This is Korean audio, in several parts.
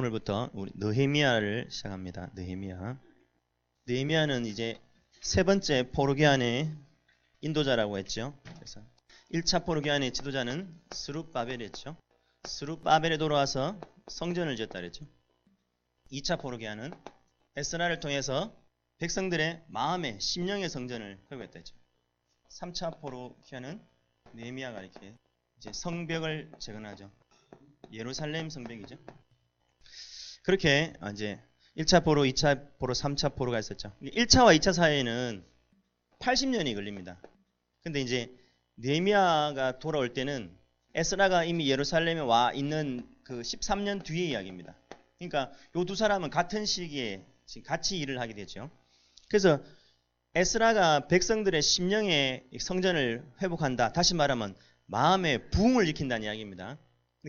오늘부터 우리 느헤미야를 시작합니다. 느헤미야는 이제 세 번째 포르기안의 인도자라고 했죠. 그래서 1차 포르기안의 지도자는 스룹바벨이었죠. 스룹바벨에 돌아와서 성전을 지었다 그랬죠. 2차 포르기안은 에스라를 통해서 백성들의 마음의 심령의 성전을 회복했다 했죠. 3차 포르기안은 느헤미야가 이렇게 이제 성벽을 재건하죠. 예루살렘 성벽이죠. 그렇게 이제 1차 포로, 2차 포로, 3차 포로가 있었죠. 1차와 2차 사이에는 80년이 걸립니다. 근데 이제 느헤미야가 돌아올 때는 에스라가 이미 예루살렘에 와 있는 그 13년 뒤의 이야기입니다. 그러니까 이 두 사람은 같은 시기에 같이 일을 하게 되죠. 그래서 에스라가 백성들의 심령의 성전을 회복한다. 다시 말하면 마음의 부흥을 일으킨다는 이야기입니다.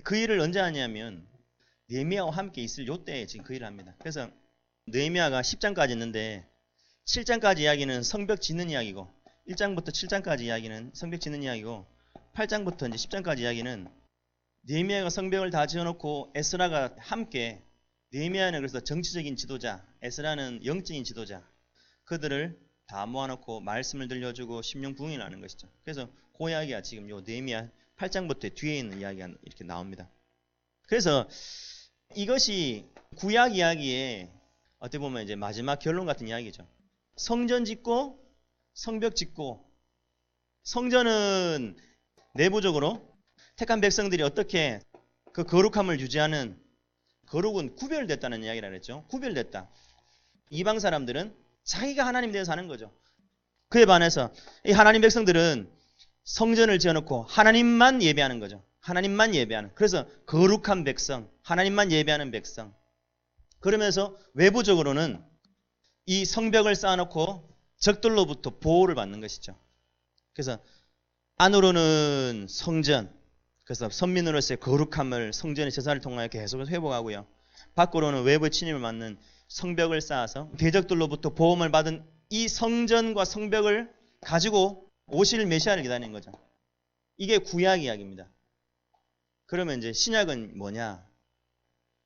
그 일을 언제 하냐면 느헤미야와 함께 있을 요때에 지금 그 일을 합니다. 그래서 느헤미야가 10장까지 있는데 7장까지 이야기는 성벽 짓는 이야기고 1장부터 7장까지 이야기는 성벽 짓는 이야기고 8장부터 이제 10장까지 이야기는 느헤미야가 성벽을 다 지어놓고 에스라가 함께 느헤미야는 그래서 정치적인 지도자, 에스라는 영적인 지도자 그들을 다 모아놓고 말씀을 들려주고 심령 부흥을 하는 것이죠. 그래서 그 이야기가 지금 요 느헤미야 8장부터 뒤에 있는 이야기가 이렇게 나옵니다. 그래서 이것이 구약 이야기의 어떻게 보면 이제 마지막 결론 같은 이야기죠. 성전 짓고 성벽 짓고 성전은 내부적으로 택한 백성들이 어떻게 그 거룩함을 유지하는 거룩은 구별됐다는 이야기를 했죠. 구별됐다. 이방 사람들은 자기가 하나님 되어 사는 거죠. 그에 반해서 이 하나님 백성들은 성전을 지어놓고 하나님만 예배하는 거죠. 하나님만 예배하는. 그래서 거룩한 백성, 하나님만 예배하는 백성. 그러면서 외부적으로는 이 성벽을 쌓아놓고 적들로부터 보호를 받는 것이죠. 그래서 안으로는 성전, 그래서 선민으로서의 거룩함을 성전의 제사를 통하여 계속 회복하고요. 밖으로는 외부의 침입을 막는 성벽을 쌓아서 대적들로부터 보호를 받은 이 성전과 성벽을 가지고 오실 메시아를 기다리는 거죠. 이게 구약 이야기입니다. 그러면 이제 신약은 뭐냐?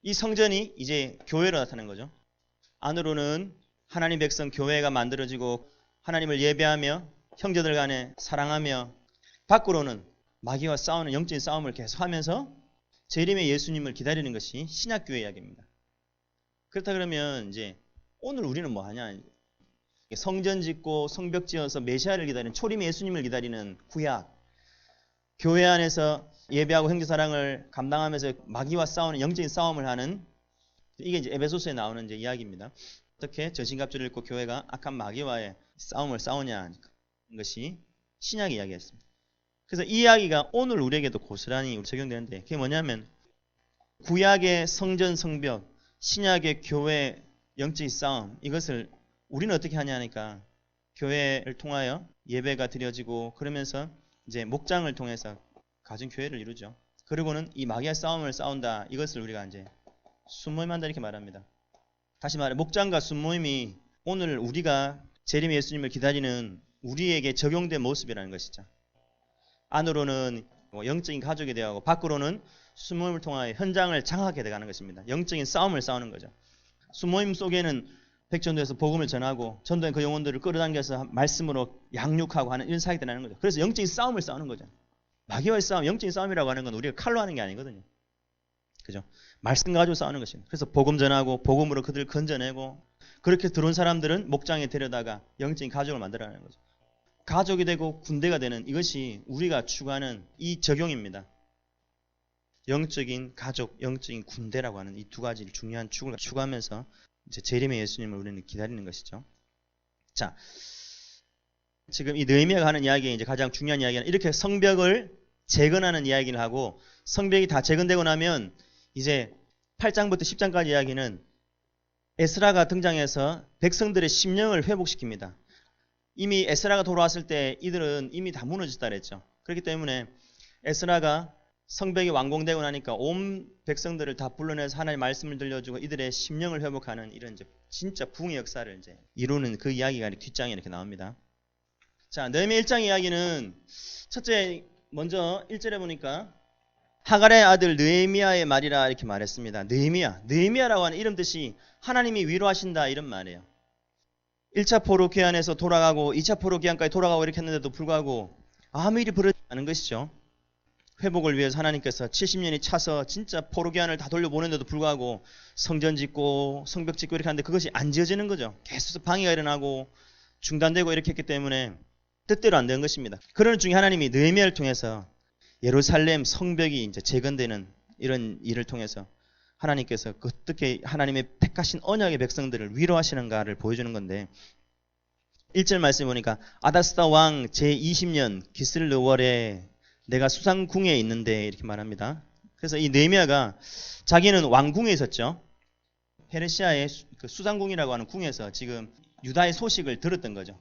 이 성전이 이제 교회로 나타나는 거죠. 안으로는 하나님 백성 교회가 만들어지고 하나님을 예배하며 형제들 간에 사랑하며 밖으로는 마귀와 싸우는 영적인 싸움을 계속하면서 재림의 예수님을 기다리는 것이 신약교회 이야기입니다. 그렇다 그러면 이제 오늘 우리는 뭐 하냐? 성전 짓고 성벽 지어서 메시아를 기다리는 초림의 예수님을 기다리는 구약. 교회 안에서 예배하고 형제사랑을 감당하면서 마귀와 싸우는 영적인 싸움을 하는 이게 이제 에베소서에 나오는 이제 이야기입니다. 어떻게 전신갑주를 입고 교회가 악한 마귀와의 싸움을 싸우냐 것이 신약 이야기였습니다. 그래서 이 이야기가 오늘 우리에게도 고스란히 적용되는데 그게 뭐냐면 구약의 성전 성벽, 신약의 교회 영적인 싸움 이것을 우리는 어떻게 하냐 하니까 교회를 통하여 예배가 드려지고 그러면서 이제 목장을 통해서 가진 교회를 이루죠. 그리고는 이 마귀와 싸움을 싸운다. 이것을 우리가 이제 순모임한다 이렇게 말합니다. 다시 말해 목장과 순모임이 오늘 우리가 재림의 예수님을 기다리는 우리에게 적용된 모습이라는 것이죠. 안으로는 영적인 가족이 되어가고 밖으로는 순모임을 통하여 현장을 장악해 가는 것입니다. 영적인 싸움을 싸우는 거죠. 순모임 속에는 백전도에서 복음을 전하고 전도의 그 영혼들을 끌어당겨서 말씀으로 양육하고 하는 이런 사역들을 하는 거죠. 그래서 영적인 싸움을 싸우는 거죠. 마귀와의 싸움, 영적인 싸움이라고 하는 건 우리가 칼로 하는 게 아니거든요. 그죠? 말씀 가지고 싸우는 것입니다. 그래서 복음 전하고 복음으로 그들을 건져내고 그렇게 들어온 사람들은 목장에 데려다가 영적인 가족을 만들어가는 거죠. 가족이 되고 군대가 되는 이것이 우리가 추구하는 이 적용입니다. 영적인 가족, 영적인 군대라고 하는 이 두 가지를 중요한 축을 추구하면서 이제 재림의 예수님을 우리는 기다리는 것이죠. 자, 지금 이 느헤미야가 하는 이야기에 이제 가장 중요한 이야기는 이렇게 성벽을 재건하는 이야기를 하고 성벽이 다 재건되고 나면 이제 8장부터 10장까지 이야기는 에스라가 등장해서 백성들의 심령을 회복시킵니다. 이미 에스라가 돌아왔을 때 이들은 이미 다 무너졌다 그랬죠. 그렇기 때문에 에스라가 성벽이 완공되고 나니까 온 백성들을 다 불러내서 하나님의 말씀을 들려주고 이들의 심령을 회복하는 이런 이제 진짜 부흥의 역사를 이제 이루는 그 이야기가 뒷장에 이렇게 나옵니다. 자, 느헤미야 1장 이야기는 첫째 먼저 1절에 보니까 하갈의 아들 느헤미야의 말이라 이렇게 말했습니다. 느헤미야라고 하는 이름 뜻이 하나님이 위로하신다 이런 말이에요. 1차 포로 귀환에서 돌아가고 2차 포로 귀환까지 돌아가고 이렇게 했는데도 불구하고 아무 일이 벌어지지 않은 것이죠. 회복을 위해서 하나님께서 70년이 차서 진짜 포로 귀환을 다 돌려보냈는데도 불구하고 성전 짓고 성벽 짓고 이렇게 하는데 그것이 안 지어지는 거죠. 계속 방해가 일어나고 중단되고 이렇게 했기 때문에 뜻대로 안 된 것입니다. 그런 중에 하나님이 느헤미야를 통해서 예루살렘 성벽이 이제 재건되는 이런 일을 통해서 하나님께서 어떻게 하나님의 택하신 언약의 백성들을 위로하시는가를 보여주는 건데 1절 말씀에 보니까 아다스다 왕 제20년 기슬르월에 내가 수상궁에 있는데 이렇게 말합니다. 그래서 이 느헤미야가 자기는 왕궁에 있었죠. 페르시아의 그 수상궁이라고 하는 궁에서 지금 유다의 소식을 들었던 거죠.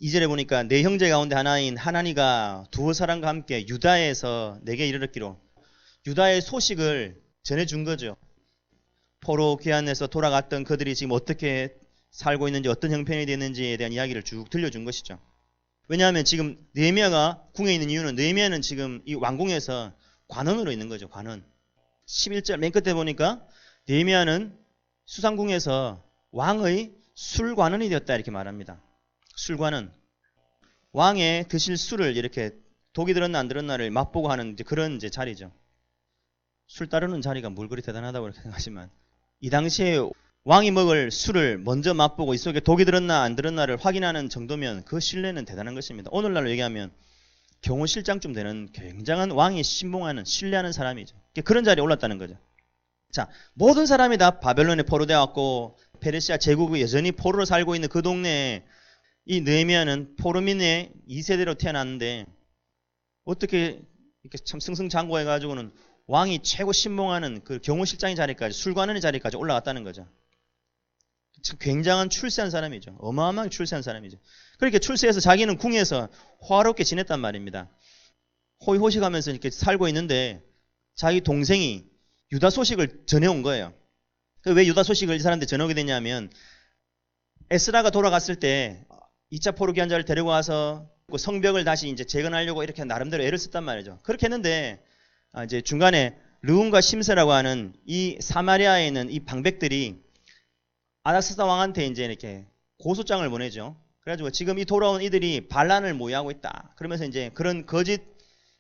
2절에 보니까 내 형제 가운데 하나인 하나니가 두어 사람과 함께 유다에서 내게 이르렀기로 유다의 소식을 전해준 거죠. 포로 귀환에서 돌아갔던 그들이 지금 어떻게 살고 있는지 어떤 형편이 됐는지에 대한 이야기를 쭉 들려준 것이죠. 왜냐하면 지금 느헤미야가 궁에 있는 이유는 느헤미야는 지금 이 왕궁에서 관원으로 있는 거죠. 관원. 11절 맨 끝에 보니까 느헤미야는 수상궁에서 왕의 술관원이 되었다 이렇게 말합니다. 술관은 왕의 드실 술을 이렇게 독이 들었나 안 들었나를 맛보고 하는 그런 이제 자리죠. 술 따르는 자리가 뭘 그리 대단하다고 이렇게 생각하지만 이 당시에 왕이 먹을 술을 먼저 맛보고 이 속에 독이 들었나 안 들었나를 확인하는 정도면 그 신뢰는 대단한 것입니다. 오늘날로 얘기하면 경호실장쯤 되는 굉장한 왕이 신봉하는 신뢰하는 사람이죠. 그런 자리에 올랐다는 거죠. 자, 모든 사람이 다 바벨론에 포로되어 왔고 페르시아 제국이 여전히 포로로 살고 있는 그 동네에 이 느헤미야는 포로민의 2세대로 태어났는데 어떻게 이렇게 참 승승장구해가지고는 왕이 최고 신봉하는 그 경호실장의 자리까지 술관원의 자리까지 올라갔다는 거죠. 굉장한 출세한 사람이죠. 어마어마하게 출세한 사람이죠. 그렇게 출세해서 자기는 궁에서 화롭게 지냈단 말입니다. 호의호식하면서 이렇게 살고 있는데 자기 동생이 유다 소식을 전해온 거예요. 왜 유다 소식을 이 사람한테 전하게 되냐면 에스라가 돌아갔을 때 2차 포로 귀환자를 데리고 와서 성벽을 다시 이제 재건하려고 이렇게 나름대로 애를 썼단 말이죠. 그렇게 했는데 이제 중간에 르움과 심세라고 하는 이 사마리아에 있는 이 방백들이 아닥사스다 왕한테 이제 이렇게 고소장을 보내죠. 그래가지고 지금 이 돌아온 이들이 반란을 모의하고 있다. 그러면서 이제 그런 거짓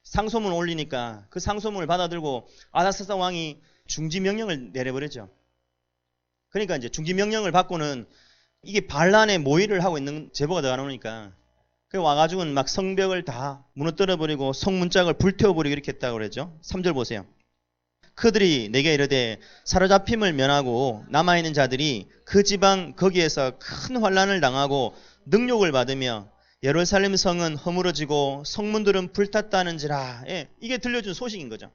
상소문을 올리니까 그 상소문을 받아들고 아닥사스다 왕이 중지 명령을 내려버렸죠. 그러니까 이제 중지 명령을 받고는 이게 반란에 모의를 하고 있는 제보가 더 나오니까 그 와가지고는 막 성벽을 다 무너뜨려버리고 성문짝을 불태워버리고 이렇게 했다고 그러죠. 3절 보세요. 그들이 내게 이르되 사로잡힘을 면하고 남아있는 자들이 그 지방 거기에서 큰 환난을 당하고 능욕을 받으며 예루살렘 성은 허물어지고 성문들은 불탔다는지라. 예, 이게 들려준 소식인 거죠.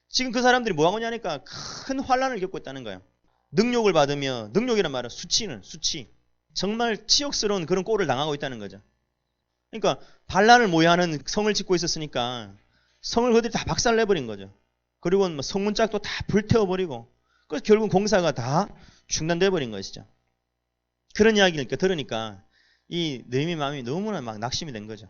지금 그 사람들이 뭐하고 있냐니까 큰 환난을 겪고 있다는 거예요. 능욕을 받으며, 능욕이란 말은 수치. 정말 치욕스러운 그런 꼴을 당하고 있다는 거죠. 그러니까 반란을 모의하는 성을 짓고 있었으니까 성을 그들이 다 박살내버린 거죠. 그리고 뭐 성문짝도 다 불태워버리고 그래서 결국 공사가 다 중단돼버린 것이죠. 그런 이야기를 들으니까 이 느헤미야 마음이 너무나 막 낙심이 된 거죠.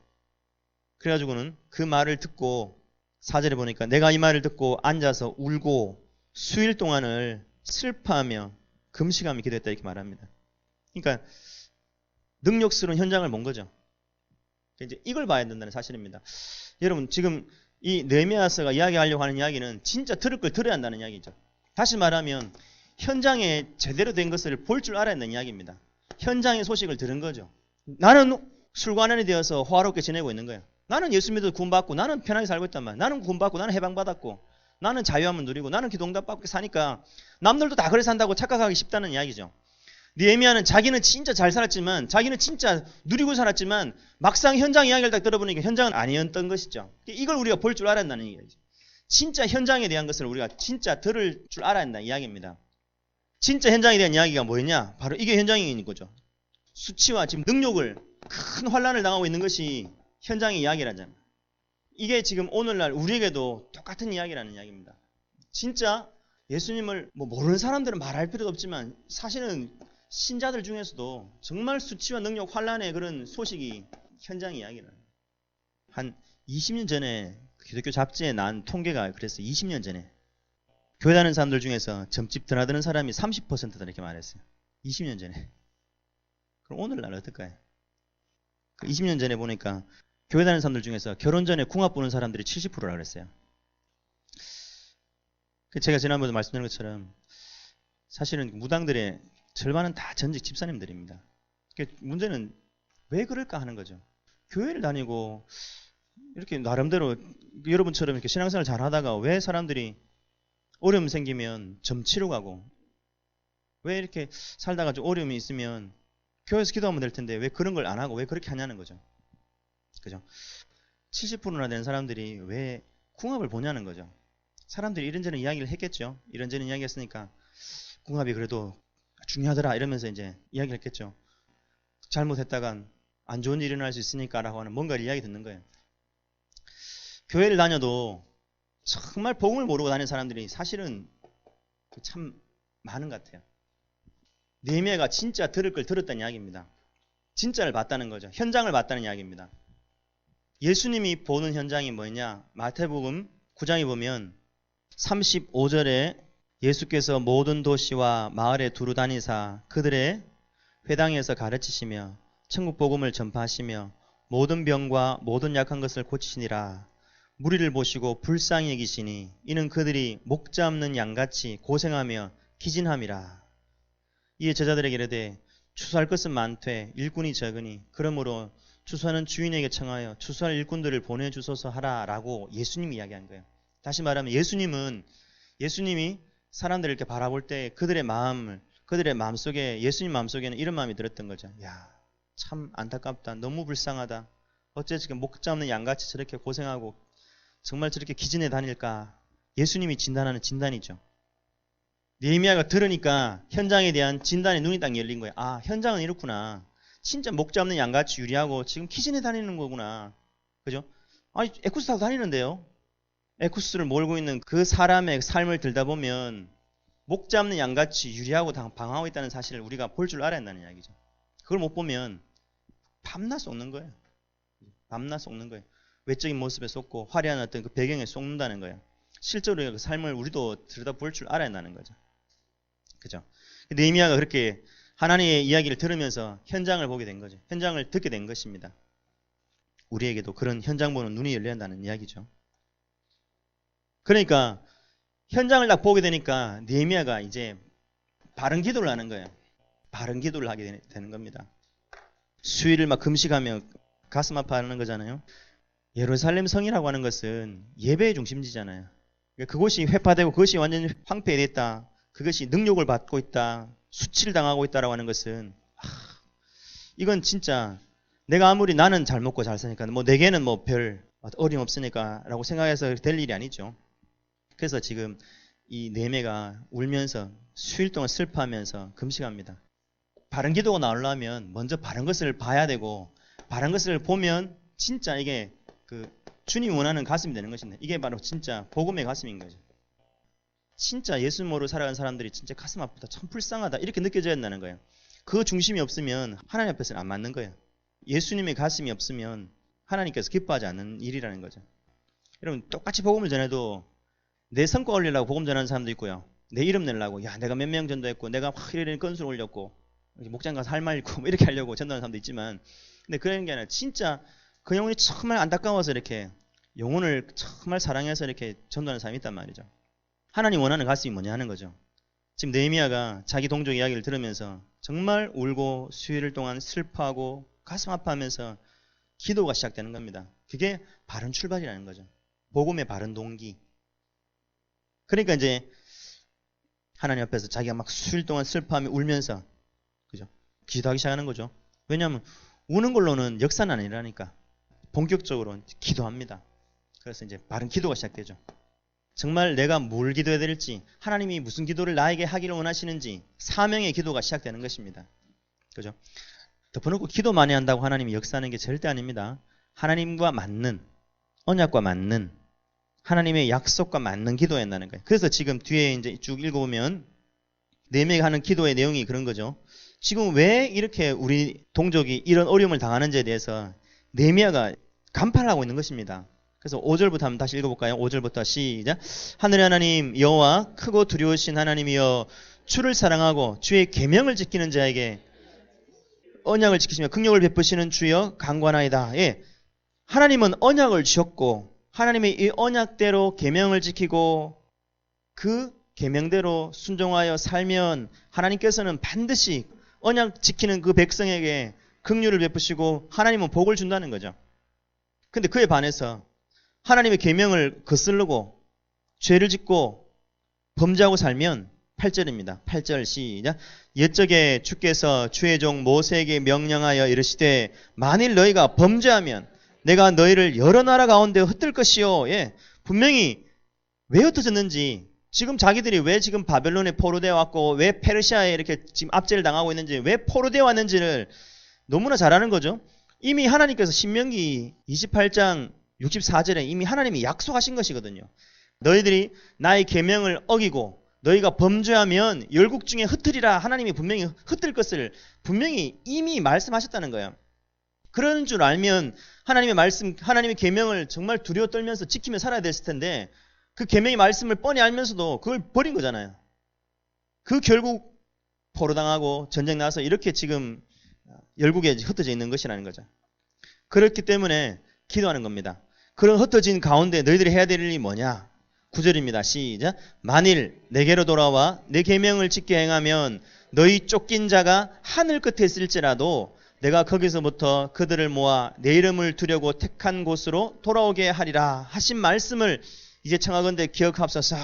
그래가지고는 그 말을 듣고 4절에 보니까 내가 이 말을 듣고 앉아서 울고 수일 동안을 슬퍼하며 금식하며 기도했다 이렇게 말합니다. 그러니까 능욕스러운 현장을 본 거죠. 이제 이걸 봐야 된다는 사실입니다. 여러분 지금 이 느헤미야서가 이야기하려고 하는 이야기는 진짜 들을 걸 들어야 한다는 이야기죠. 다시 말하면 현장에 제대로 된 것을 볼 줄 알아야 한다는 이야기입니다. 현장의 소식을 들은 거죠. 나는 술관원이 되어서 호화롭게 지내고 있는 거예요. 나는 예수 믿어 구원받고 나는 편하게 살고 있단 말이야. 나는 구원받고 나는 해방받았고 나는 자유함을 누리고 나는 기도응답받고 사니까 남들도 다 그래 산다고 착각하기 쉽다는 이야기죠. 느헤미야는 자기는 진짜 잘 살았지만 자기는 진짜 누리고 살았지만 막상 현장 이야기를 딱 들어보니까 현장은 아니었던 것이죠. 이걸 우리가 볼 줄 알아야 한다는 얘기죠. 진짜 현장에 대한 것을 우리가 진짜 들을 줄 알아야 한다는 이야기입니다. 진짜 현장에 대한 이야기가 뭐였냐? 바로 이게 현장인 거죠. 수치와 지금 능욕을 큰 환난을 당하고 있는 것이 현장의 이야기라잖아요. 이게 지금 오늘날 우리에게도 똑같은 이야기라는 이야기입니다. 진짜 예수님을 모르는 사람들은 말할 필요도 없지만 사실은 신자들 중에서도 정말 수치와 능력, 환난의 그런 소식이 현장 이야기라는. 한 20년 전에 기독교 잡지에 난 통계가 그랬어요. 20년 전에. 교회 다니는 사람들 중에서 점집 드나드는 사람이 30%다 이렇게 말했어요. 20년 전에. 그럼 오늘날 어떨까요? 20년 전에 보니까 교회 다니는 사람들 중에서 결혼 전에 궁합 보는 사람들이 70%라 그랬어요. 제가 지난번에 말씀드린 것처럼 사실은 무당들의 절반은 다 전직 집사님들입니다. 문제는 왜 그럴까 하는 거죠. 교회를 다니고 이렇게 나름대로 여러분처럼 이렇게 신앙생활 잘 하다가 왜 사람들이 어려움 생기면 점 치러 가고 왜 이렇게 살다가 좀 어려움이 있으면 교회에서 기도하면 될 텐데 왜 그런 걸 안 하고 왜 그렇게 하냐는 거죠. 그죠? 70%나 되는 사람들이 왜 궁합을 보냐는 거죠. 사람들이 이런저런 이야기를 했겠죠. 이런저런 이야기 했으니까 궁합이 그래도 중요하더라 이러면서 이제 이야기를 했겠죠. 잘못했다간 안 좋은 일이 일어날 수 있으니까 라고 하는 뭔가를 이야기 듣는 거예요. 교회를 다녀도 정말 복음을 모르고 다니는 사람들이 사실은 참 많은 것 같아요. 느헤미야가 진짜 들을 걸 들었다는 이야기입니다. 진짜를 봤다는 거죠. 현장을 봤다는 이야기입니다. 예수님이 보는 현장이 뭐냐? 마태복음 9장에 보면 35절에 예수께서 모든 도시와 마을에 두루 다니사 그들의 회당에서 가르치시며 천국 복음을 전파하시며 모든 병과 모든 약한 것을 고치시니라. 무리를 보시고 불쌍히 여기시니 이는 그들이 목 잡는 양같이 고생하며 기진함이라. 이에 제자들에게 이르되 추수할 것은 많되 일꾼이 적으니 그러므로 추수하는 주인에게 청하여 추수할 일꾼들을 보내주소서 하라라고 예수님이 이야기한 거예요. 다시 말하면 예수님이 사람들을 이렇게 바라볼 때 그들의 마음속에 예수님 마음속에는 이런 마음이 들었던 거죠. 야, 참 안타깝다. 너무 불쌍하다. 어째 지금 목 잡는 양같이 저렇게 고생하고 정말 저렇게 기진해 다닐까. 예수님이 진단하는 진단이죠. 느헤미야가 들으니까 현장에 대한 진단에 눈이 딱 열린 거예요. 아, 현장은 이렇구나. 진짜 목 잡는 양같이 유리하고 지금 기진해 다니는 거구나. 그죠? 아니, 에쿠스 타고 다니는데요. 에쿠스를 몰고 있는 그 사람의 삶을 들다 보면 목 잡는 양같이 유리하고 방황하고 있다는 사실을 우리가 볼 줄 알아야 한다는 이야기죠. 그걸 못 보면 밤낮 속는 거예요. 밤낮 속는 거예요. 외적인 모습에 속고 화려한 어떤 그 배경에 속는다는 거예요. 실제로 그 삶을 우리도 들여다볼 줄 알아야 한다는 거죠. 그죠? 느헤미야가 그렇게 하나님의 이야기를 들으면서 현장을 보게 된 거죠. 현장을 듣게 된 것입니다. 우리에게도 그런 현장 보는 눈이 열려야 한다는 이야기죠. 그러니까 현장을 딱 보게 되니까 느헤미야가 이제 바른 기도를 하는 거예요. 바른 기도를 하게 되는 겁니다. 수일을 막 금식하며 가슴 아파하는 거잖아요. 예루살렘 성이라고 하는 것은 예배의 중심지잖아요. 그것이 회파되고 그것이 완전히 황폐됐다. 그것이 능욕을 받고 있다. 수치를 당하고 있다라고 하는 것은 이건 진짜 내가 아무리 나는 잘 먹고 잘 사니까 뭐 내게는 뭐 별 어려움 없으니까 라고 생각해서 될 일이 아니죠. 그래서 지금 이 느헤미야가 울면서 수일 동안 슬퍼하면서 금식합니다. 바른 기도가 나오려면 먼저 바른 것을 봐야 되고 바른 것을 보면 진짜 이게 그 주님이 원하는 가슴이 되는 것인데 이게 바로 진짜 복음의 가슴인 거죠. 진짜 예수 모르고 살아가는 사람들이 진짜 가슴 아프다, 참 불쌍하다 이렇게 느껴져야 한다는 거예요. 그 중심이 없으면 하나님 앞에서는 안 맞는 거예요. 예수님의 가슴이 없으면 하나님께서 기뻐하지 않는 일이라는 거죠. 여러분 똑같이 복음을 전해도 내 성과 올리려고 복음 전하는 사람도 있고요. 내 이름 내려고 야 내가 몇 명 전도했고 내가 막 이런 건수를 올렸고 목장 가서 할 말 읽고 이렇게 하려고 전도하는 사람도 있지만 근데 그런 게 아니라 진짜 그 영혼이 정말 안타까워서 이렇게 영혼을 정말 사랑해서 이렇게 전도하는 사람이 있단 말이죠. 하나님 원하는 가슴이 뭐냐 하는 거죠. 지금 느헤미야가 자기 동족 이야기를 들으면서 정말 울고 수일을 동안 슬퍼하고 가슴 아파하면서 기도가 시작되는 겁니다. 그게 바른 출발이라는 거죠. 복음의 바른 동기. 그러니까 이제 하나님 앞에서 자기가 막 수일 동안 슬퍼하며 울면서 그죠? 기도하기 시작하는 거죠. 왜냐하면 우는 걸로는 역사는 아니라니까. 본격적으로 기도합니다. 그래서 이제 바른 기도가 시작되죠. 정말 내가 뭘 기도해야 될지, 하나님이 무슨 기도를 나에게 하기를 원하시는지 사명의 기도가 시작되는 것입니다. 그죠? 덮어놓고 기도 많이 한다고 하나님이 역사하는 게 절대 아닙니다. 하나님과 맞는, 언약과 맞는, 하나님의 약속과 맞는 기도해야 한다는 거예요. 그래서 지금 뒤에 이제 쭉 읽어보면 느헤미야가 하는 기도의 내용이 그런 거죠. 지금 왜 이렇게 우리 동족이 이런 어려움을 당하는지에 대해서 느헤미야가 간파를 하고 있는 것입니다. 그래서 5절부터 한번 다시 읽어볼까요? 5절부터 시작. 하늘의 하나님 여호와 크고 두려우신 하나님이여 주를 사랑하고 주의 계명을 지키는 자에게 언약을 지키시며 긍휼을 베푸시는 주여 강구하나이다. 예, 하나님은 언약을 주셨고 하나님의 이 언약대로 계명을 지키고 그 계명대로 순종하여 살면 하나님께서는 반드시 언약 지키는 그 백성에게 긍휼을 베푸시고 하나님은 복을 준다는 거죠. 근데 그에 반해서 하나님의 계명을 거스르고 죄를 짓고 범죄하고 살면 8절입니다. 8절 시작. 옛적에 주께서 주의 종 모세에게 명령하여 이르시되 만일 너희가 범죄하면 내가 너희를 여러 나라 가운데 흩을 것이요. 예, 분명히 왜 흩어졌는지, 지금 자기들이 왜 지금 바벨론에 포로되어 왔고 왜 페르시아에 이렇게 지금 압제를 당하고 있는지, 왜 포로되어 왔는지를 너무나 잘 아는 거죠. 이미 하나님께서 신명기 28장 64절에 이미 하나님이 약속하신 것이거든요. 너희들이 나의 계명을 어기고 너희가 범죄하면 열국 중에 흩으리라. 하나님이 분명히 흩을 것을 분명히 이미 말씀하셨다는 거예요. 그런 줄 알면 하나님의 말씀, 하나님의 계명을 정말 두려워 떨면서 지키며 살아야 됐을 텐데 그 계명의 말씀을 뻔히 알면서도 그걸 버린 거잖아요. 그 결국 포로당하고 전쟁 나서 이렇게 지금 열국에 흩어져 있는 것이라는 거죠. 그렇기 때문에 기도하는 겁니다. 그런 흩어진 가운데 너희들이 해야 될 일이 뭐냐? 9절입니다. 시작. 만일 내게로 돌아와 내 계명을 지켜 행하면 너희 쫓긴 자가 하늘 끝에 있을지라도 내가 거기서부터 그들을 모아 내 이름을 두려고 택한 곳으로 돌아오게 하리라 하신 말씀을 이제 청하건대 기억하옵소서.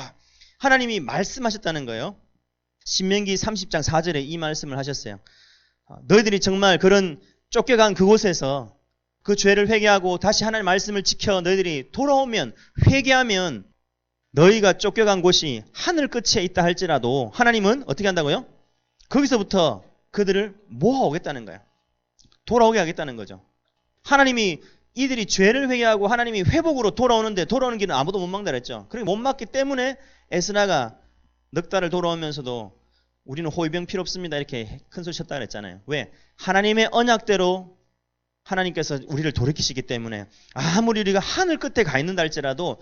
하나님이 말씀하셨다는 거예요. 신명기 30장 4절에 이 말씀을 하셨어요. 너희들이 정말 그런 쫓겨간 그곳에서 그 죄를 회개하고 다시 하나님의 말씀을 지켜 너희들이 돌아오면, 회개하면 너희가 쫓겨간 곳이 하늘 끝에 있다 할지라도 하나님은 어떻게 한다고요? 거기서부터 그들을 모아오겠다는 거예요. 돌아오게 하겠다는 거죠. 하나님이 이들이 죄를 회개하고 하나님이 회복으로 돌아오는데 돌아오는 길은 아무도 못 막는다 그랬죠. 그렇게 못 막기 때문에 에스라가 넉 달을 돌아오면서도 우리는 호위병 필요 없습니다 이렇게 큰 소리 쳤다 그랬잖아요. 왜? 하나님의 언약대로 하나님께서 우리를 돌이키시기 때문에 아무리 우리가 하늘 끝에 가 있는다 할지라도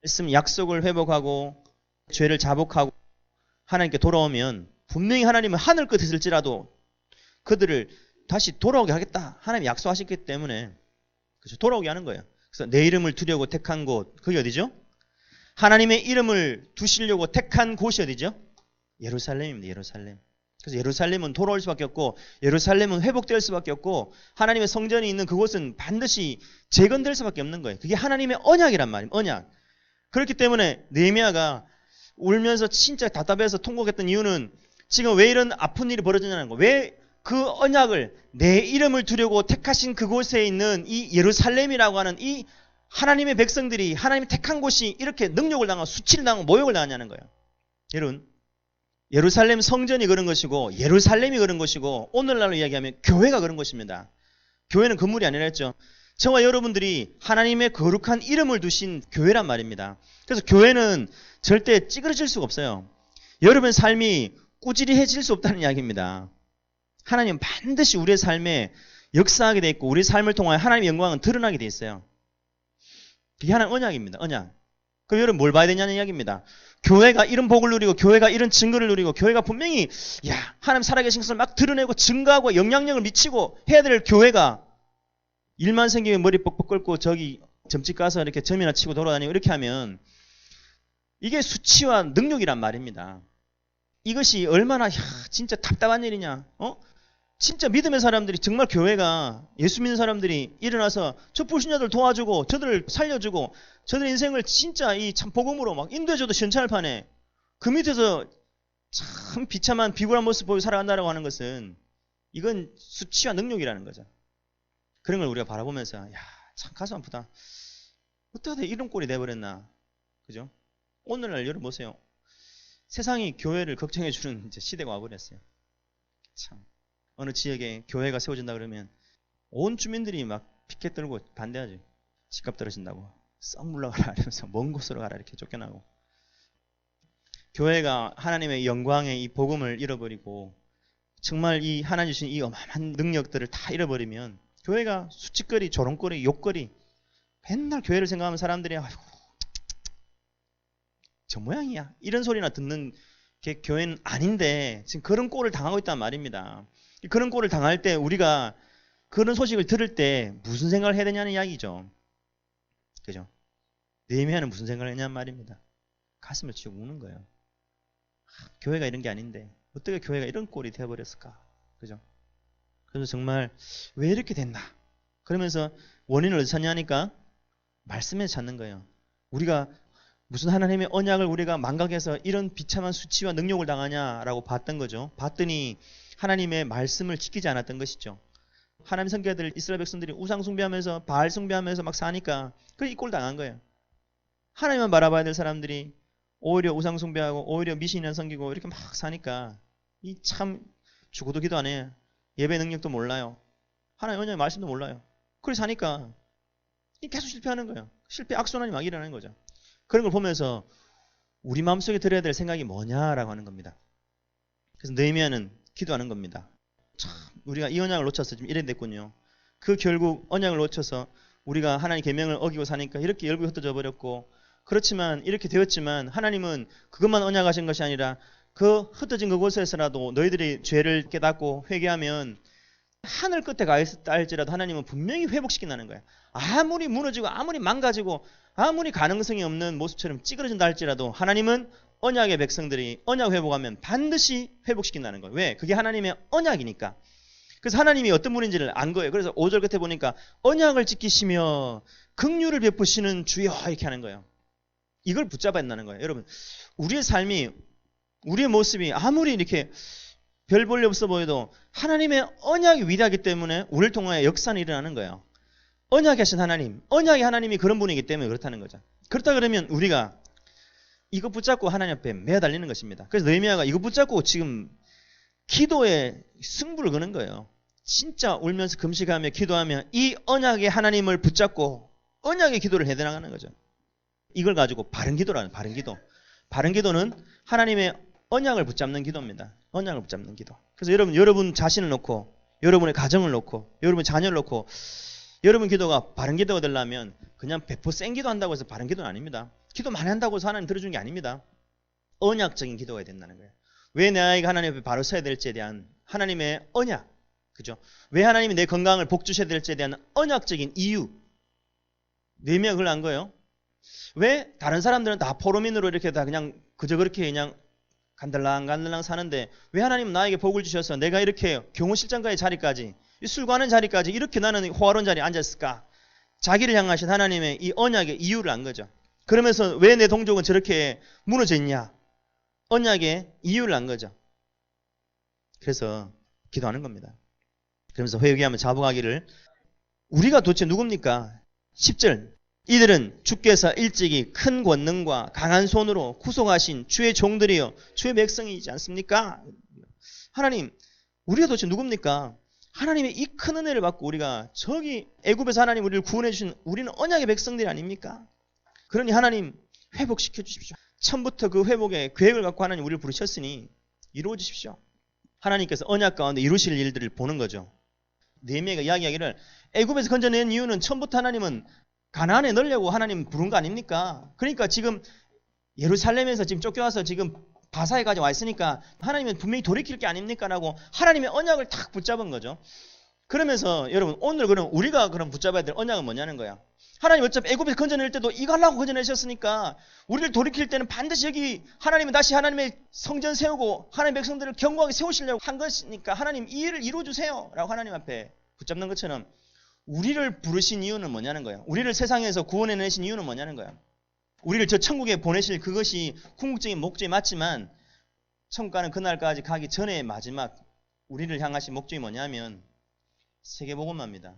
말씀 약속을 회복하고 죄를 자복하고 하나님께 돌아오면 분명히 하나님은 하늘 끝에 있을지라도 그들을 다시 돌아오게 하겠다. 하나님이 약속하셨기 때문에 그렇죠. 돌아오게 하는 거예요. 그래서 내 이름을 두려고 택한 곳, 그게 어디죠? 하나님의 이름을 두시려고 택한 곳이 어디죠? 예루살렘입니다. 예루살렘. 그래서 예루살렘은 돌아올 수밖에 없고 예루살렘은 회복될 수밖에 없고 하나님의 성전이 있는 그곳은 반드시 재건될 수밖에 없는 거예요. 그게 하나님의 언약이란 말이에요. 언약. 그렇기 때문에 느헤미야가 울면서 진짜 답답해서 통곡했던 이유는 지금 왜 이런 아픈 일이 벌어지냐는 거. 왜 그 언약을 내 이름을 두려고 택하신 그곳에 있는 이 예루살렘이라고 하는 이 하나님의 백성들이 하나님이 택한 곳이 이렇게 능욕을 당하고 수치를 당하고 모욕을 당하냐는 거예요. 여러분, 예루살렘 성전이 그런 것이고 예루살렘이 그런 것이고 오늘날로 이야기하면 교회가 그런 것입니다. 교회는 건물이 아니라 했죠. 저와 여러분들이 하나님의 거룩한 이름을 두신 교회란 말입니다. 그래서 교회는 절대 찌그러질 수가 없어요. 여러분의 삶이 꾸지리해질 수 없다는 이야기입니다. 하나님은 반드시 우리의 삶에 역사하게 돼 있고 우리의 삶을 통하여 하나님의 영광은 드러나게 돼 있어요. 그게 하나의 언약입니다. 언약. 그럼 여러분 뭘 봐야 되냐는 이야기입니다. 교회가 이런 복을 누리고 교회가 이런 증거를 누리고 교회가 분명히 하나님 살아계신 것을 막 드러내고 증거하고 영향력을 미치고 해야 될 교회가 일만 생기면 머리 뻑뻑 끓고 저기 점집 가서 이렇게 점이나 치고 돌아다니고 이렇게 하면 이게 수치와 능력이란 말입니다. 이것이 얼마나 진짜 답답한 일이냐. 진짜 믿음의 사람들이 정말 교회가 예수 믿는 사람들이 일어나서 저 불신자들 도와주고 저들을 살려주고 저들 인생을 진짜 이 참 복음으로 막 인도해줘도 시원찮을 판에 그 밑에서 참 비참한 비굴한 모습 보여 살아간다라고 하는 것은 이건 수치와 능력이라는 거죠. 그런 걸 우리가 바라보면서 참 가슴 아프다. 어떻게 이런 꼴이 돼버렸나. 그죠? 오늘날 여러분 보세요. 세상이 교회를 걱정해주는 이제 시대가 와버렸어요. 참. 어느 지역에 교회가 세워진다 그러면 온 주민들이 막 피켓 들고 반대하지. 집값 떨어진다고. 썩 물러가라 이러면서 먼 곳으로 가라 이렇게 쫓겨나고. 교회가 하나님의 영광의 이 복음을 잃어버리고 정말 이 하나님 주신 이 어마어마한 능력들을 다 잃어버리면 교회가 수치거리, 조롱거리, 욕거리 맨날 교회를 생각하면 사람들이 아이고 저 모양이야 이런 소리나 듣는 게 교회는 아닌데 지금 그런 꼴을 당하고 있단 말입니다. 그런 꼴을 당할 때 우리가 그런 소식을 들을 때 무슨 생각을 해야 되냐는 이야기죠. 그죠? 느헤미야는 무슨 생각을 했냐는 말입니다. 가슴을 치고 우는 거예요. 교회가 이런 게 아닌데 어떻게 교회가 이런 꼴이 되어버렸을까? 그죠? 그래서 정말 왜 이렇게 됐나? 그러면서 원인을 어디서 찾냐니까 말씀에서 찾는 거예요. 우리가 무슨 하나님의 언약을 우리가 망각해서 이런 비참한 수치와 능욕을 당하냐라고 봤던 거죠. 봤더니 하나님의 말씀을 지키지 않았던 것이죠. 하나님 선교자들 이스라엘 백성들이 우상 숭배하면서 바알 숭배하면서 막 사니까 이 꼴 당한 거예요. 하나님만 바라봐야 될 사람들이 오히려 우상 숭배하고 오히려 미신이나 섬기고 이렇게 막 사니까 이 참 죽어도 기도 안 해. 예배 능력도 몰라요. 하나님 언약의 말씀도 몰라요. 그래서 사니까 계속 실패하는 거예요. 실패 악순환이 막 일어나는 거죠. 그런 걸 보면서 우리 마음속에 들어야 될 생각이 뭐냐라고 하는 겁니다. 그래서 느헤미야는 기도하는 겁니다. 참 우리가 이 언약을 놓쳐서 지금 이래 됐군요. 그 결국 언약을 놓쳐서 우리가 하나님 계명을 어기고 사니까 이렇게 열국이 흩어져 버렸고 그렇지만 이렇게 되었지만 하나님은 그것만 언약하신 것이 아니라 그 흩어진 그곳에서라도 너희들이 죄를 깨닫고 회개하면 하늘 끝에 가 있었다 할지라도 하나님은 분명히 회복시킨다는 거예요. 아무리 무너지고 아무리 망가지고 아무리 가능성이 없는 모습처럼 찌그러진다 할지라도 하나님은 언약의 백성들이 언약 회복하면 반드시 회복시킨다는 거예요. 왜? 그게 하나님의 언약이니까. 그래서 하나님이 어떤 분인지를 안 거예요. 그래서 5절 끝에 보니까 언약을 지키시며 긍휼을 베푸시는 주여 이렇게 하는 거예요. 이걸 붙잡아야 한다는 거예요. 여러분 우리의 삶이 우리의 모습이 아무리 이렇게 별 볼일 없어 보여도 하나님의 언약이 위대하기 때문에 우리를 통하여 역사는 일어나는 거예요. 언약이 하신 하나님, 언약의 하나님이 그런 분이기 때문에 그렇다는 거죠. 그렇다 그러면 우리가 이거 붙잡고 하나님 앞에 매달리는 것입니다. 그래서 느헤미야가 이거 붙잡고 지금 기도에 승부를 거는 거예요. 진짜 울면서 금식하며 기도하며 이 언약의 하나님을 붙잡고 언약의 기도를 해나가는 거죠. 이걸 가지고 바른 기도라는 바른 기도. 바른 기도는 하나님의 언약을 붙잡는 기도입니다. 언약을 붙잡는 기도. 그래서 여러분 자신을 놓고 여러분의 가정을 놓고 여러분 자녀를 놓고 여러분 기도가 바른 기도가 되려면 그냥 100% 기도 한다고 해서 바른 기도는 아닙니다. 기도 많이 한다고 해서 하나님 들어주는 게 아닙니다. 언약적인 기도가 된다는 거예요. 왜 내 아이가 하나님 앞에 바로 서야 될지에 대한 하나님의 언약. 그죠? 왜 하나님이 내 건강을 복 주셔야 될지에 대한 언약적인 이유. 느헤미야가 그걸 안 거예요. 왜 다른 사람들은 다 포로민으로 이렇게 다 그냥 그저 그렇게 그냥 간들랑간들랑 사는데 왜 하나님은 나에게 복을 주셔서 내가 이렇게 경호실장과의 자리까지 술 과는 자리까지 이렇게 나는 호화로운 자리에 앉았을까? 자기를 향하신 하나님의 이 언약의 이유를 안 거죠. 그러면서 왜 내 동족은 저렇게 무너져 있냐? 언약의 이유를 안 거죠. 그래서 기도하는 겁니다. 그러면서 회개하며 자복하기를 우리가 도대체 누굽니까? 10절 이들은 주께서 일찍이 큰 권능과 강한 손으로 구속하신 주의 종들이요 주의 백성이지 않습니까? 하나님 우리가 도대체 누굽니까? 하나님의 이 큰 은혜를 받고 우리가 저기 애굽에서 하나님 우리를 구원해 주신 우리는 언약의 백성들이 아닙니까? 그러니 하나님 회복시켜 주십시오. 처음부터 그 회복의 계획을 갖고 하나님 우리를 부르셨으니 이루어 주십시오. 하나님께서 언약 가운데 이루실 일들을 보는 거죠. 느헤미야가 이야기하기를 애굽에서 건져낸 이유는 처음부터 하나님은 가나안에 넣으려고 하나님 부른 거 아닙니까? 그러니까 지금 예루살렘에서 지금 쫓겨와서 지금 바사에까지 와 있으니까 하나님은 분명히 돌이킬 게 아닙니까? 라고 하나님의 언약을 탁 붙잡은 거죠. 그러면서 여러분 오늘 그럼 우리가 그럼 붙잡아야 될 언약은 뭐냐는 거야. 하나님 어차피 애굽에서 건져낼 때도 이거 하려고 건져내셨으니까 우리를 돌이킬 때는 반드시 여기 하나님은 다시 하나님의 성전 세우고 하나님의 백성들을 견고하게 세우시려고 한 것이니까 하나님 이 일을 이루어주세요 라고 하나님 앞에 붙잡는 것처럼 우리를 부르신 이유는 뭐냐는 거야. 우리를 세상에서 구원해내신 이유는 뭐냐는 거야. 우리를 저 천국에 보내실 그것이 궁극적인 목적이 맞지만 천국 가는 그날까지 가기 전에 마지막 우리를 향하신 목적이 뭐냐면 세계복음화입니다.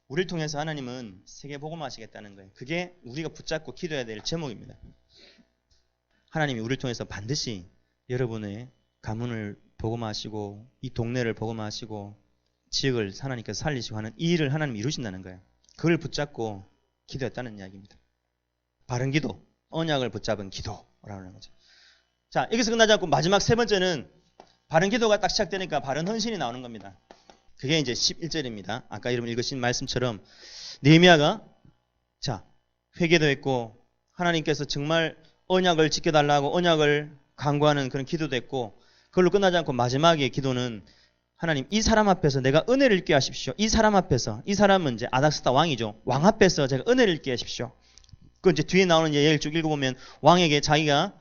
우리를 통해서 하나님은 세계복음화 하시겠다는 거예요. 그게 우리가 붙잡고 기도해야 될 제목입니다. 하나님이 우리를 통해서 반드시 여러분의 가문을 복음화하시고 이 동네를 복음화하시고 지역을 하나님께서 살리시고 하는 이 일을 하나님이 이루신다는 거예요. 그걸 붙잡고 기도했다는 이야기입니다. 바른 기도, 언약을 붙잡은 기도라고 하는 거죠. 자, 여기서 끝나지 않고 마지막 세 번째는 바른 기도가 딱 시작되니까 바른 헌신이 나오는 겁니다. 그게 이제 11절입니다. 아까 여러분 읽으신 말씀처럼 느헤미야가 자, 회개도 했고 하나님께서 정말 언약을 지켜달라고 언약을 간구하는 그런 기도도 했고 그걸로 끝나지 않고 마지막에 기도는 하나님 이 사람 앞에서 내가 은혜를 있게 하십시오. 이 사람 앞에서 이 사람은 이제 아닥스다 왕이죠. 왕 앞에서 제가 은혜를 있게 하십시오. 그 이제 뒤에 나오는 예를 쭉 읽어보면 왕에게 자기가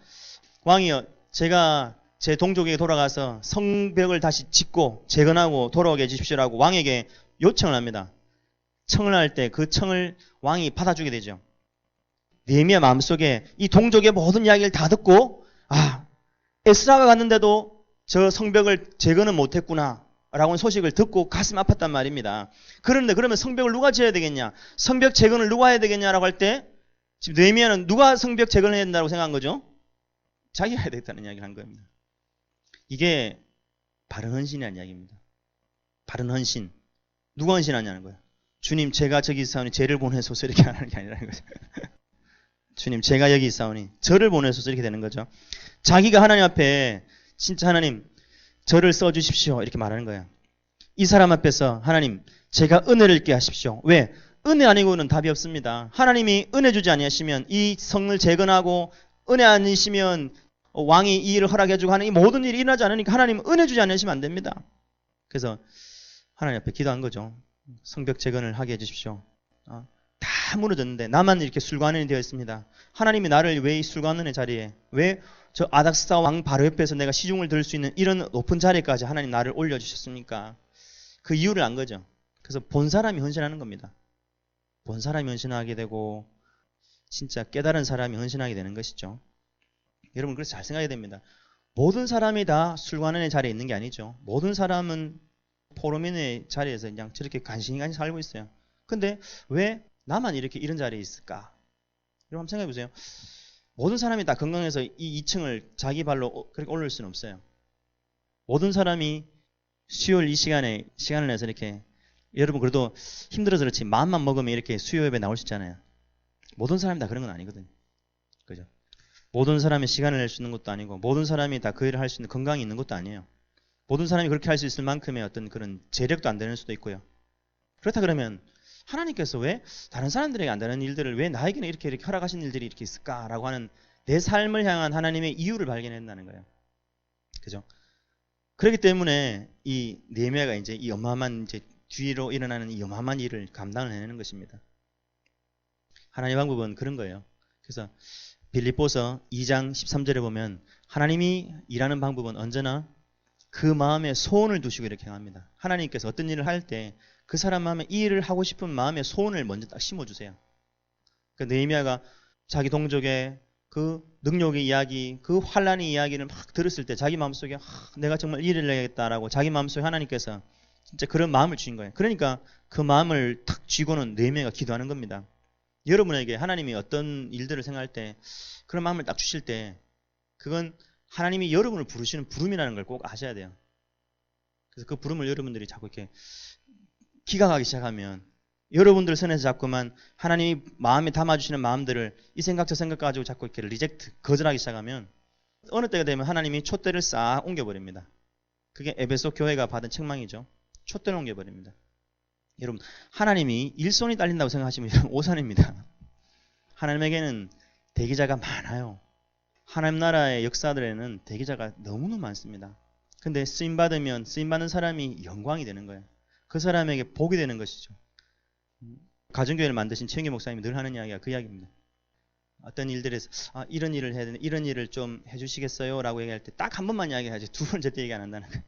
왕이여 제가 제 동족에게 돌아가서 성벽을 다시 짓고 재건하고 돌아오게 해주십시오라고 왕에게 요청을 합니다. 청을 할 때 그 청을 왕이 받아주게 되죠. 느헤미야 마음속에 이 동족의 모든 이야기를 다 듣고 에스라가 갔는데도 저 성벽을 재건은 못했구나 라고 소식을 듣고 가슴 아팠단 말입니다. 그런데 그러면 성벽을 누가 지어야 되겠냐? 성벽 재건을 누가 해야 되겠냐라고 할 때 지금 느헤미야는 누가 성벽 재건을 해야 된다고 생각한 거죠? 자기가 해야 되겠다는 이야기를 한 겁니다. 이게 바른 헌신이라는 이야기입니다. 바른 헌신. 누가 헌신하냐는 거예요. 주님 제가 저기 있사오니 죄를 보내소서 이렇게 하는 게 아니라는 거죠. 주님 제가 여기 있사오니 저를 보내소서 이렇게 되는 거죠. 자기가 하나님 앞에 진짜 하나님 저를 써주십시오 이렇게 말하는 거예요. 이 사람 앞에서 하나님 제가 은혜를 있게 하십시오. 왜? 은혜 아니고는 답이 없습니다. 하나님이 은혜 주지 아니하시면 이 성을 재건하고 은혜 아니시면 왕이 이 일을 허락해주고 하는 이 모든 일이 일어나지 않으니까 하나님 은혜 주지 않으시면 안 됩니다. 그래서 하나님 앞에 기도한 거죠. 성벽 재건을 하게 해주십시오. 다 무너졌는데 나만 이렇게 술관원이 되어 있습니다. 하나님이 나를 왜 이 술관원의 자리에 왜 저 아닥스다 왕 바로 옆에서 내가 시중을 들을 수 있는 이런 높은 자리까지 하나님 나를 올려주셨습니까? 그 이유를 안 거죠. 그래서 본 사람이 헌신하는 겁니다. 본 사람이 헌신하게 되고 진짜 깨달은 사람이 헌신하게 되는 것이죠. 여러분 그래서 잘 생각해야 됩니다. 모든 사람이 다 술관원의 자리에 있는 게 아니죠. 모든 사람은 포로민의 자리에서 그냥 저렇게 간신히 살고 있어요. 근데 왜 나만 이렇게 이런 자리에 있을까? 여러분 한번 생각해 보세요. 모든 사람이 다 건강해서 이 2층을 자기 발로 그렇게 올릴 수는 없어요. 모든 사람이 수요일 이 시간을 내서 이렇게 여러분 그래도 힘들어서 그렇지 마음만 먹으면 이렇게 수요 예배 나올 수 있잖아요. 모든 사람이 다 그런 건 아니거든요. 그죠? 모든 사람이 시간을 낼 수 있는 것도 아니고 모든 사람이 다 그 일을 할 수 있는 건강이 있는 것도 아니에요. 모든 사람이 그렇게 할 수 있을 만큼의 어떤 그런 재력도 안 되는 수도 있고요. 그렇다 그러면 하나님께서 왜 다른 사람들에게 안 되는 일들을 왜 나에게는 이렇게 허락하신 일들이 이렇게 있을까라고 하는 내 삶을 향한 하나님의 이유를 발견한다는 거예요. 그죠? 그렇기 때문에 이 느헤미야가 이제 이 어마어마한 이제 뒤로 일어나는 이 어마어마한 일을 감당을 해내는 것입니다. 하나님의 방법은 그런 거예요. 그래서 빌립보서 2장 13절에 보면 하나님이 일하는 방법은 언제나 그 마음에 소원을 두시고 이렇게 행합니다. 하나님께서 어떤 일을 할 때 그 사람 마음에 이 일을 하고 싶은 마음에 소원을 먼저 딱 심어주세요. 그러니까 느헤미야가 자기 동족의 그 능력의 이야기, 그 환란의 이야기를 막 들었을 때 자기 마음속에 내가 정말 이 일을 해야겠다라고 자기 마음속에 하나님께서 진짜 그런 마음을 주신 거예요. 그러니까 그 마음을 탁 쥐고는 느헤미야가 기도하는 겁니다. 여러분에게 하나님이 어떤 일들을 생각할 때 그런 마음을 딱 주실 때 그건 하나님이 여러분을 부르시는 부름이라는 걸 꼭 아셔야 돼요. 그래서 그 부름을 여러분들이 자꾸 이렇게 기각하기 시작하면 여러분들 선에서 자꾸만 하나님이 마음에 담아주시는 마음들을 이 생각 저 생각 가지고 자꾸 이렇게 리젝트, 거절하기 시작하면 어느 때가 되면 하나님이 촛대를 싹 옮겨버립니다. 그게 에베소 교회가 받은 책망이죠. 촛대를 옮겨버립니다. 여러분 하나님이 일손이 딸린다고 생각하시면 오산입니다. 하나님에게는 대기자가 많아요. 하나님 나라의 역사들에는 대기자가 너무너무 많습니다. 근데 쓰임받으면 쓰임받는 사람이 영광이 되는 거예요. 그 사람에게 복이 되는 것이죠. 가정교회를 만드신 최영기 목사님이 늘 하는 이야기가 그 이야기입니다. 어떤 일들에서 이런 일을 해야 되는데 이런 일을 좀 해주시겠어요? 라고 얘기할 때 딱 한 번만 이야기하지 두 번 절대 얘기 안 한다는 거예요.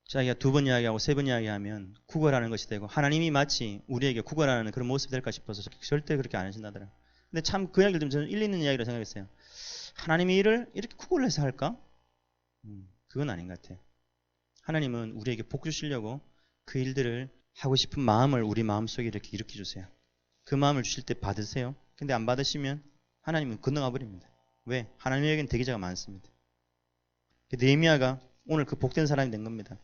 자기가 두 번 이야기하고 세 번 이야기하면 구걸하는 것이 되고 하나님이 마치 우리에게 구걸하는 그런 모습이 될까 싶어서 절대 그렇게 안 하신다더라고요. 근데 참 그 이야기를 들으면 저는 일리 있는 이야기라고 생각했어요. 하나님이 일을 이렇게 구걸을 해서 할까? 그건 아닌 것 같아요. 하나님은 우리에게 복 주시려고 그 일들을 하고 싶은 마음을 우리 마음속에 이렇게 일으켜 주세요. 그 마음을 주실 때 받으세요. 근데 안 받으시면 하나님은 건너가 버립니다. 왜? 하나님에게는 대기자가 많습니다. 느헤미야가 오늘 그 복된 사람이 된 겁니다.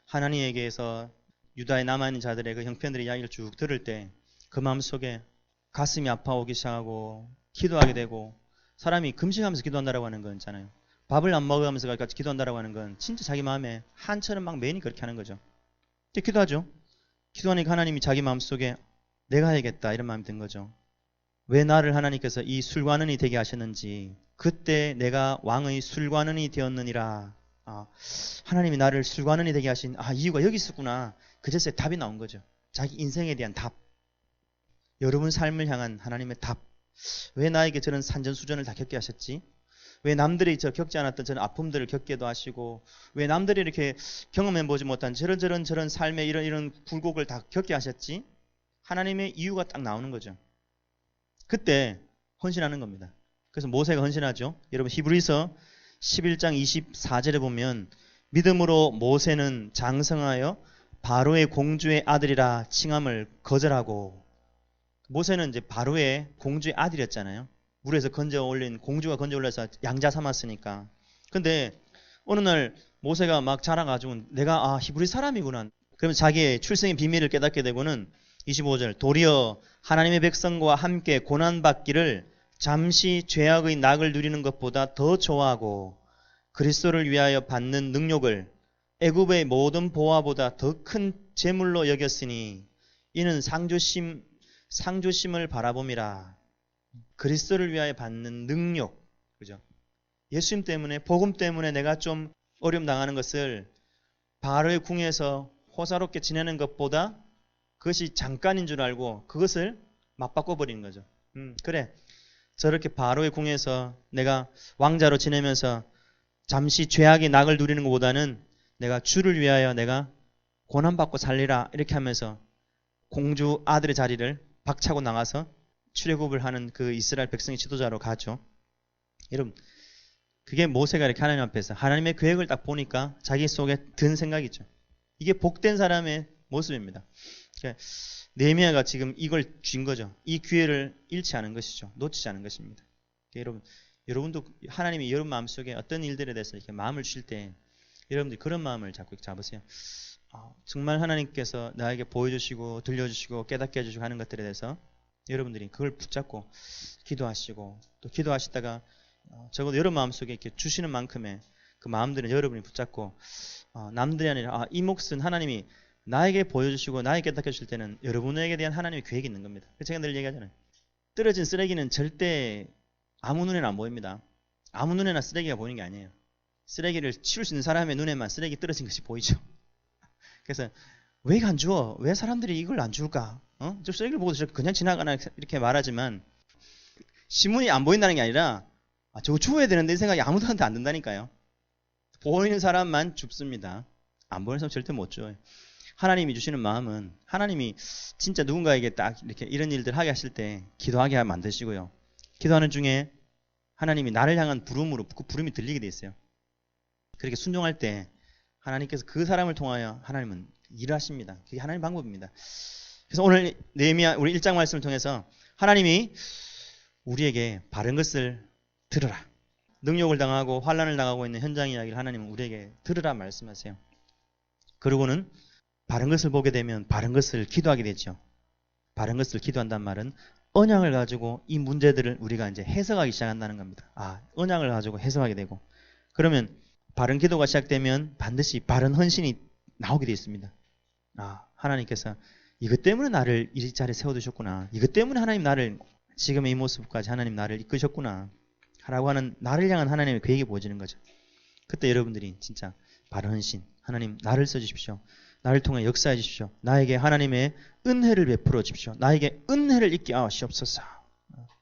하나님에게서 유다에 남아있는 자들의 그 형편들의 이야기를 쭉 들을 때 그 마음속에 가슴이 아파오기 시작하고 기도하게 되고 사람이 금식하면서 기도한다라고 하는 건 있잖아요. 밥을 안 먹으면서 같이 기도한다라고 하는 건 진짜 자기 마음에 한처럼 막 매니 그렇게 하는 거죠. 기도하죠. 기도하니까 하나님이 자기 마음속에 내가 해야겠다 이런 마음이 든 거죠. 왜 나를 하나님께서 이 술관원이 되게 하셨는지, 그때 내가 왕의 술관원이 되었느니라. 하나님이 나를 술관원이 되게 하신 이유가 여기 있었구나. 그제서야 답이 나온 거죠. 자기 인생에 대한 답. 여러분 삶을 향한 하나님의 답. 왜 나에게 저런 산전수전을 다 겪게 하셨지? 왜 남들이 겪지 않았던 저런 아픔들을 겪게도 하시고, 왜 남들이 이렇게 경험해보지 못한 저런 삶의 이런 굴곡을 다 겪게 하셨지? 하나님의 이유가 딱 나오는 거죠. 그때 헌신하는 겁니다. 그래서 모세가 헌신하죠. 여러분 히브리서 11장 24절에 보면 믿음으로 모세는 장성하여 바로의 공주의 아들이라 칭함을 거절하고, 모세는 이제 바로의 공주의 아들이었잖아요. 물에서 건져 올린 공주가 건져 올려서 양자 삼았으니까. 근데 어느 날 모세가 막 자라가지고 내가 히브리 사람이구나. 그러면 자기의 출생의 비밀을 깨닫게 되고는 25절 도리어 하나님의 백성과 함께 고난받기를 잠시 죄악의 낙을 누리는 것보다 더 좋아하고 그리스도를 위하여 받는 능력을 애굽의 모든 보화보다 더 큰 재물로 여겼으니 이는 상조심을 바라봄이라. 그리스도를 위하여 받는 능력, 그죠? 예수님 때문에, 복음 때문에 내가 좀 어려움 당하는 것을 바로의 궁에서 호사롭게 지내는 것보다 그것이 잠깐인 줄 알고 그것을 맞바꿔 버리는 거죠. 그래, 저렇게 바로의 궁에서 내가 왕자로 지내면서 잠시 죄악의 낙을 누리는 것보다는 내가 주를 위하여 내가 고난받고 살리라, 이렇게 하면서 공주 아들의 자리를 박차고 나가서 출애굽을 하는 그 이스라엘 백성의 지도자로 가죠. 여러분, 그게 모세가 이렇게 하나님 앞에서 하나님의 계획을 딱 보니까 자기 속에 든 생각이죠. 이게 복된 사람의 모습입니다. 그러니까 느헤미야가 지금 이걸 쥔 거죠. 이 기회를 잃지 않은 것이죠. 놓치지 않은 것입니다. 그러니까 여러분도 하나님이 여러분 마음속에 어떤 일들에 대해서 이렇게 마음을 주실 때 여러분들이 그런 마음을 자꾸 잡으세요. 정말 하나님께서 나에게 보여주시고 들려주시고 깨닫게 해주시고 하는 것들에 대해서 여러분들이 그걸 붙잡고 기도하시고, 또 기도하시다가 적어도 여러분 마음속에 이렇게 주시는 만큼의 그 마음들은 여러분이 붙잡고, 남들이 아니라 이 몫은 하나님이 나에게 보여주시고 나에게 깨닫게 해주실 때는 여러분에게 대한 하나님의 계획이 있는 겁니다. 제가 늘 얘기하잖아요. 떨어진 쓰레기는 절대 아무 눈에나 안 보입니다. 아무 눈에나 쓰레기가 보이는 게 아니에요. 쓰레기를 치울 수 있는 사람의 눈에만 쓰레기 떨어진 것이 보이죠. 그래서 왜 안 주워? 왜 사람들이 이걸 안 줄까? 저 쓰레기를 보고 그냥 지나가나 이렇게 말하지만 신문이 안 보인다는 게 아니라 저거 주워야 되는데 이 생각이 아무도한테 안 든다니까요. 보이는 사람만 줍습니다. 안 보이는 사람 절대 못 줘요. 하나님이 주시는 마음은 하나님이 진짜 누군가에게 딱 이렇게 이런 일들 하게 하실 때 기도하게 만드시고요. 기도하는 중에 하나님이 나를 향한 부름으로 그 부름이 들리게 돼 있어요. 그렇게 순종할 때 하나님께서 그 사람을 통하여 하나님은 일하십니다. 그게 하나님의 방법입니다. 그래서 오늘 느헤미야 우리 1장 말씀을 통해서 하나님이 우리에게 바른 것을 들으라. 능욕을 당하고 환난을 당하고 있는 현장 이야기를 하나님은 우리에게 들으라 말씀하세요. 그리고는 바른 것을 보게 되면 바른 것을 기도하게 되죠. 바른 것을 기도한다는 말은 언약을 가지고 이 문제들을 우리가 이제 해석하기 시작한다는 겁니다. 언약을 가지고 해석하게 되고, 그러면 바른 기도가 시작되면 반드시 바른 헌신이 나오게 되어 있습니다. 하나님께서 이것 때문에 나를 이 자리에 세워두셨구나. 이것 때문에 하나님 나를 지금의 이 모습까지 하나님 나를 이끄셨구나. 라고 하는 나를 향한 하나님의 계획이 보여지는 거죠. 그때 여러분들이 진짜 바른 헌신, 하나님 나를 써주십시오. 나를 통해 역사해 주십시오. 나에게 하나님의 은혜를 베풀어 주십시오. 나에게 은혜를 있게 하시옵소서.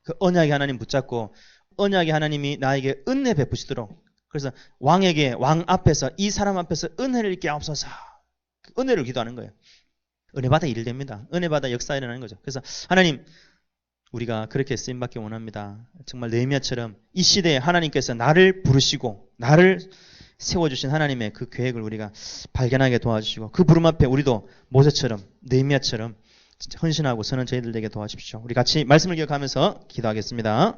그 언약의 하나님 붙잡고 언약의 하나님이 나에게 은혜 베푸시도록, 그래서 왕 앞에서 이 사람 앞에서 은혜를 있게 하옵소서. 그 은혜를 기도하는 거예요. 은혜 받아 일 됩니다. 은혜 받아 역사 일어나는 거죠. 그래서 하나님, 우리가 그렇게 쓰임받기 원합니다. 정말 느헤미야처럼 이 시대에 하나님께서 나를 부르시고 나를 세워주신 하나님의 그 계획을 우리가 발견하게 도와주시고, 그 부름 앞에 우리도 모세처럼 느헤미야처럼 진짜 헌신하고 서는 저희들 되게 도와주십시오. 우리 같이 말씀을 기억하면서 기도하겠습니다.